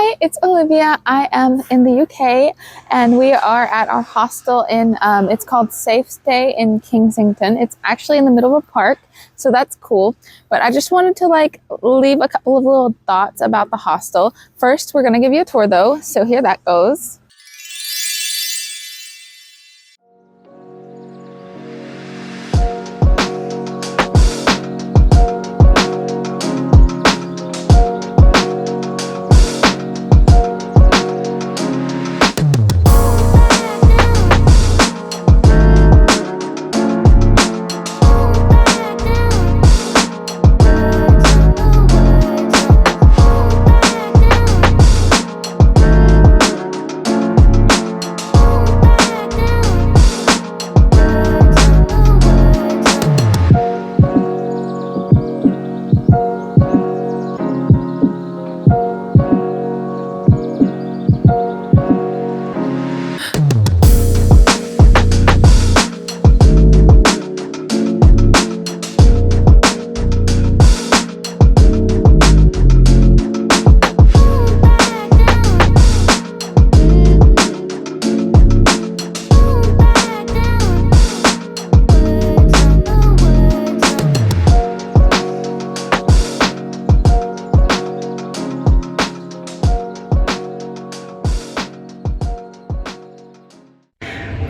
Hi, it's Olivia. I am in the UK and we are at our hostel in, it's called Safe Stay in Kensington. It's actually in the middle of a park, so that's cool. But I just wanted to leave a couple of little thoughts about the hostel. First, we're gonna give you a tour though, so here that goes.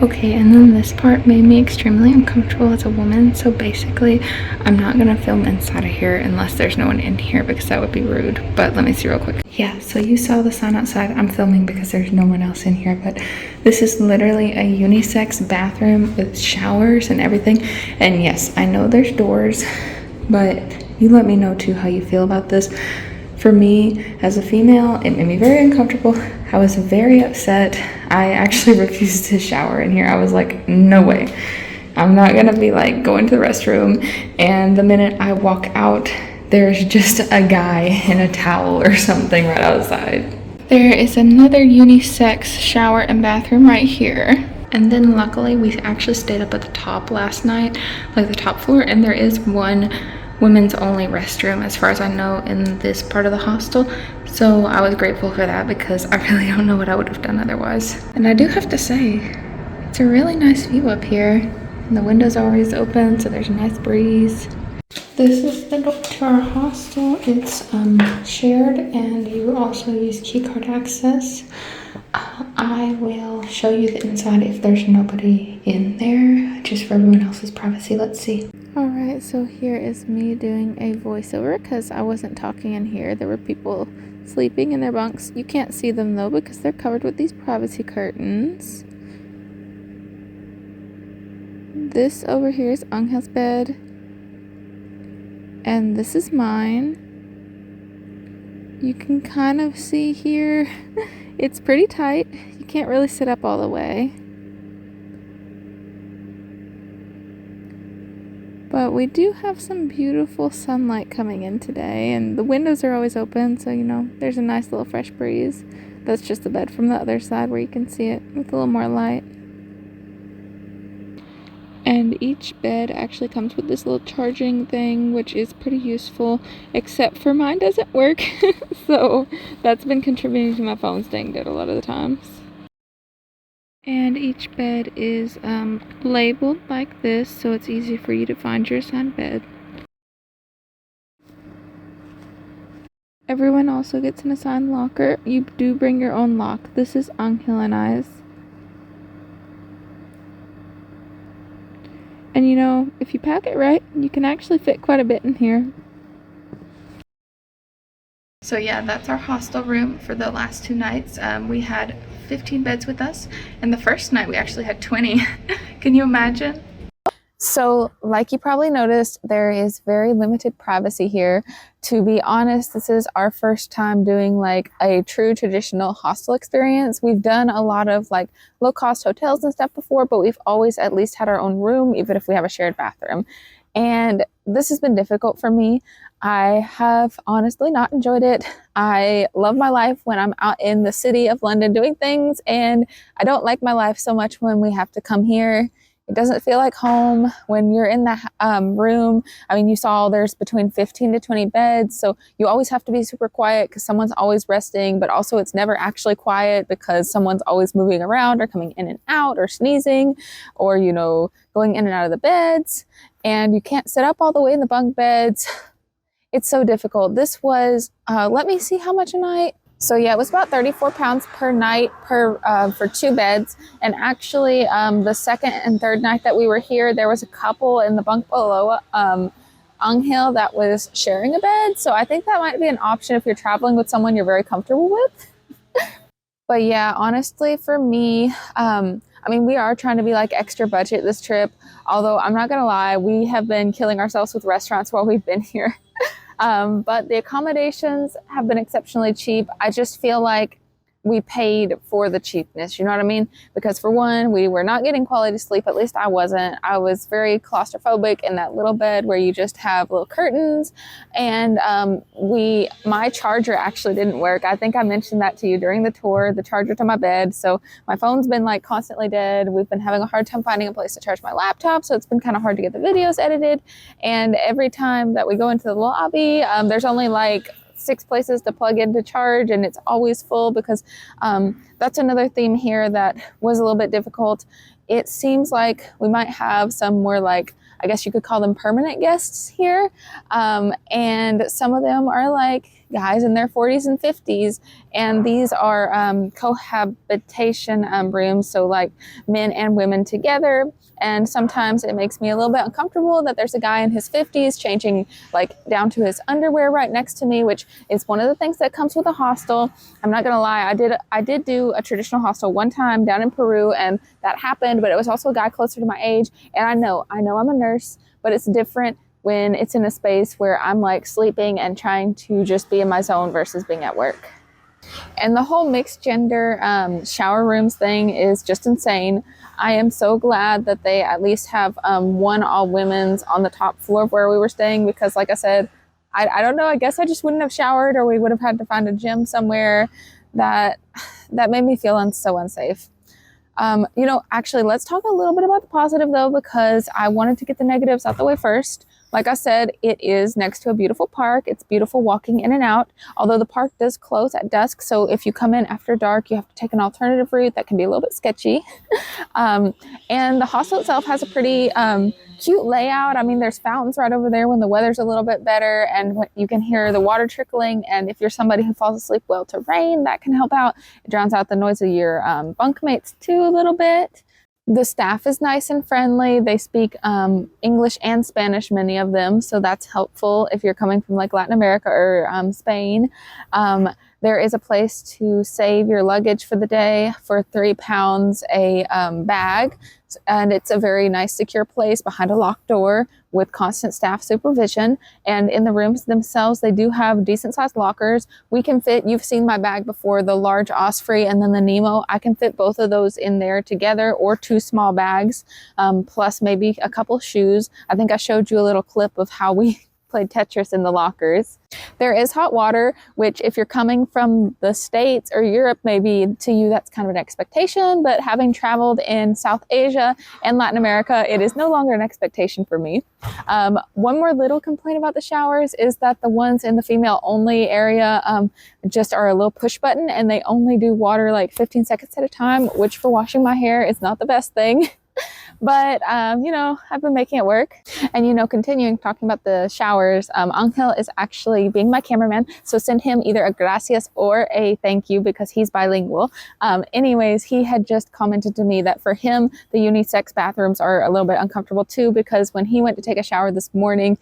Okay, and then this part made me extremely uncomfortable as a woman, so basically I'm not gonna film inside of here unless there's no one in here because that would be rude. But let me see real quick. Yeah, so you saw the sign outside. I'm filming because there's no one else in here, but this is literally a unisex bathroom with showers and everything. And yes, I know there's doors, but you let me know too how you feel about this. For me, as a female, it made me very uncomfortable. I was very upset. I actually refused to shower in here. I was like, no way. I'm not gonna be like going to the restroom. And the minute I walk out, there's just a guy in a towel or something right outside. There is another unisex shower and bathroom right here. And then luckily we actually stayed up at the top last night, like the top floor, and there is one women's only restroom as far as I know in this part of the hostel. So I was grateful for that because I really don't know what I would have done otherwise. And I do have to say, it's a really nice view up here. And the windows are always open, so there's a nice breeze. This is the door to our hostel. It's shared and you also use keycard access. I will show you the inside if there's nobody in there, just for everyone else's privacy. Let's see. Alright, so here is me doing a voiceover because I wasn't talking in here. There were people sleeping in their bunks. You can't see them though because they're covered with these privacy curtains. This over here is Angel's bed. And this is mine. You can kind of see here, it's pretty tight. You can't really sit up all the way. But we do have some beautiful sunlight coming in today, and the windows are always open, so you know, there's a nice little fresh breeze. That's just the bed from the other side where you can see it with a little more light. And each bed actually comes with this little charging thing, which is pretty useful, except for mine doesn't work. So that's been contributing to my phone staying dead a lot of the times. And each bed is labeled like this, so it's easy for you to find your assigned bed. Everyone also gets an assigned locker. You do bring your own lock. This is Angel and I's. And you know, if you pack it right, you can actually fit quite a bit in here. So yeah, that's our hostel room for the last 2 nights. We had 15 beds with us, and the first night we actually had 20. Can you imagine? So, like you probably noticed, there is very limited privacy here. To be honest, this is our first time doing like a true traditional hostel experience. We've done a lot of like low-cost hotels and stuff before, but we've always at least had our own room, even if we have a shared bathroom. And this has been difficult for me. I have honestly not enjoyed it. I love my life when I'm out in the city of London doing things, and I don't like my life so much when we have to come here. It doesn't feel like home when you're in the room. I mean, you saw there's between 15 to 20 beds, so you always have to be super quiet because someone's always resting, but also it's never actually quiet because someone's always moving around or coming in and out or sneezing or, you know, going in and out of the beds. And you can't sit up all the way in the bunk beds. It's so difficult. This was, let me see how much a night. So yeah, it was about 34 pounds per night for 2 beds. And actually, the second and third night that we were here, there was a couple in the bunk below Angel that was sharing a bed. So I think that might be an option if you're traveling with someone you're very comfortable with. But yeah, honestly, for me, I mean, we are trying to be like extra budget this trip. Although I'm not gonna lie, we have been killing ourselves with restaurants while we've been here. But the accommodations have been exceptionally cheap. I just feel like we paid for the cheapness, you know what I mean? Because for one, we were not getting quality sleep, at least I wasn't. I was very claustrophobic in that little bed where you just have little curtains. And my charger actually didn't work. I think I mentioned that to you during the tour, the charger to my bed. So my phone's been like constantly dead. We've been having a hard time finding a place to charge my laptop. So it's been kind of hard to get the videos edited. And every time that we go into the lobby, there's only like 6 places to plug in to charge, and it's always full because that's another theme here that was a little bit difficult. It seems like we might have some more, like, I guess you could call them permanent guests here, and some of them are like guys in their 40s and 50s, and these are cohabitation rooms, so like men and women together. And sometimes it makes me a little bit uncomfortable that there's a guy in his 50s changing like down to his underwear right next to me, which is one of the things that comes with a hostel. I'm not gonna lie, I did do a traditional hostel one time down in Peru, and that happened, but it was also a guy closer to my age. And I know I'm a nurse, but it's different when it's in a space where I'm like sleeping and trying to just be in my zone versus being at work. And the whole mixed gender shower rooms thing is just insane. I am so glad that they at least have one all women's on the top floor of where we were staying, because like I said, I don't know, I guess I just wouldn't have showered, or we would have had to find a gym somewhere. That made me feel so unsafe. You know, actually, let's talk a little bit about the positive though, because I wanted to get the negatives out the way first. Like I said, it is next to a beautiful park. It's beautiful walking in and out, although the park does close at dusk. So if you come in after dark, you have to take an alternative route that can be a little bit sketchy. And the hostel itself has a pretty cute layout. I mean, there's fountains right over there when the weather's a little bit better, and you can hear the water trickling. And if you're somebody who falls asleep well to rain, that can help out. It drowns out the noise of your bunkmates too a little bit. The staff is nice and friendly. They speak English and Spanish, many of them, so that's helpful if you're coming from like Latin America or Spain. There is a place to save your luggage for the day for £3 a bag, and it's a very nice, secure place behind a locked door with constant staff supervision. And in the rooms themselves, they do have decent sized lockers. We can fit, you've seen my bag before, the large Osprey and then the Nemo. I can fit both of those in there together, or 2 small bags, plus maybe a couple shoes. I think I showed you a little clip of how we played Tetris in the lockers. There is hot water, which if you're coming from the States or Europe, maybe to you that's kind of an expectation, but having traveled in South Asia and Latin America, it is no longer an expectation for me. One more little complaint about the showers is that the ones in the female only area just are a little push button, and they only do water like 15 seconds at a time, which for washing my hair is not the best thing. But, you know, I've been making it work. And, you know, continuing talking about the showers, Angel is actually being my cameraman. So send him either a gracias or a thank you, because he's bilingual. Anyways, he had just commented to me that for him, the unisex bathrooms are a little bit uncomfortable too, because when he went to take a shower this morning,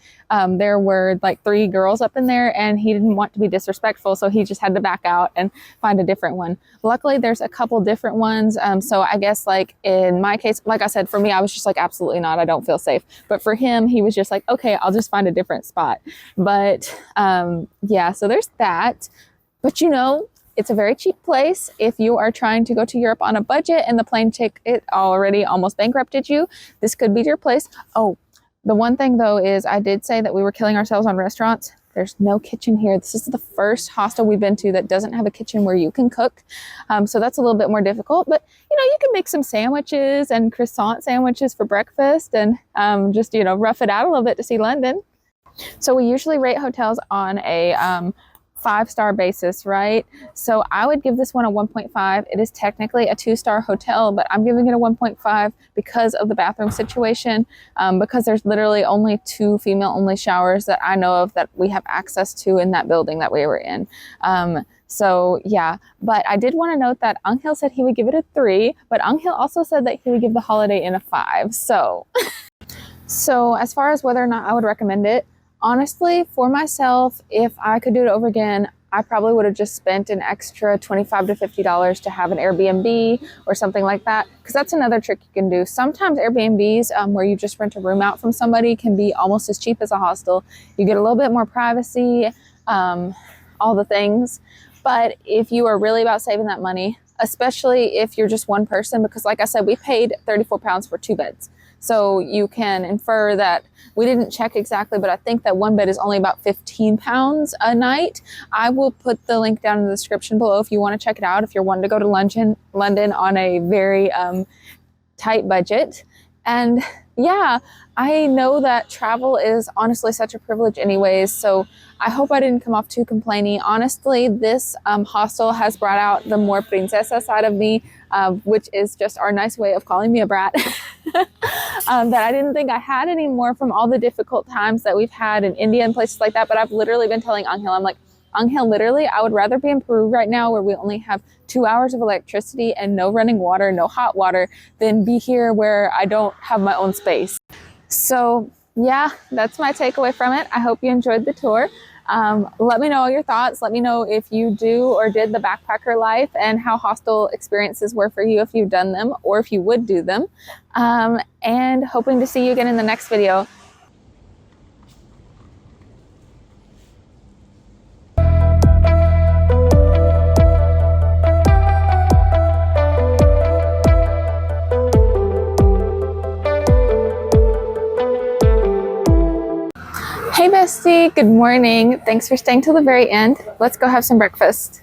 there were like 3 girls up in there, and he didn't want to be disrespectful. So he just had to back out and find a different one. Luckily, there's a couple different ones. So I guess like in my case, like I said, for me, I was just like, absolutely not, I don't feel safe. But for him, he was just like, okay, I'll just find a different spot. But yeah, so there's that. But you know, it's a very cheap place. If you are trying to go to Europe on a budget and the plane ticket already almost bankrupted you, this could be your place. Oh, the one thing though is I did say that we were killing ourselves on restaurants. There's no kitchen here. This is the first hostel we've been to that doesn't have a kitchen where you can cook. So that's a little bit more difficult, but you know, you can make some sandwiches and croissant sandwiches for breakfast and just, you know, rough it out a little bit to see London. So we usually rate hotels on a 5-star basis, right? So I would give this one a 1.5. It is technically a 2-star hotel, but I'm giving it a 1.5 because of the bathroom situation, because there's literally only 2 female-only showers that I know of that we have access to in that building that we were in. So yeah, but I did want to note that Angel said he would give it a 3, but Angel also said that he would give the Holiday Inn a 5. So as far as whether or not I would recommend it, honestly, for myself, if I could do it over again, I probably would have just spent an extra $25 to $50 to have an Airbnb or something like that, because that's another trick you can do. Sometimes Airbnbs, where you just rent a room out from somebody, can be almost as cheap as a hostel. You get a little bit more privacy, all the things. But if you are really about saving that money, especially if you're just one person, because like I said, we paid £34 for 2 beds. So you can infer that we didn't check exactly, but I think that 1 bed is only about £15 a night. I will put the link down in the description below if you want to check it out, if you're wanting to go to London on a very tight budget. And yeah, I know that travel is honestly such a privilege anyways, so I hope I didn't come off too complainy. Honestly, this hostel has brought out the more princesa side of me, which is just our nice way of calling me a brat, that I didn't think I had anymore from all the difficult times that we've had in India and places like that. But I've literally been telling Angel, I'm like, Angel, literally, I would rather be in Peru right now where we only have 2 hours of electricity and no running water, no hot water, than be here where I don't have my own space. So yeah, that's my takeaway from it. I hope you enjoyed the tour. Let me know your thoughts. Let me know if you do or did the backpacker life and how hostel experiences were for you if you've done them or if you would do them. And hoping to see you again in the next video. Hey bestie, good morning. Thanks for staying till the very end. Let's go have some breakfast.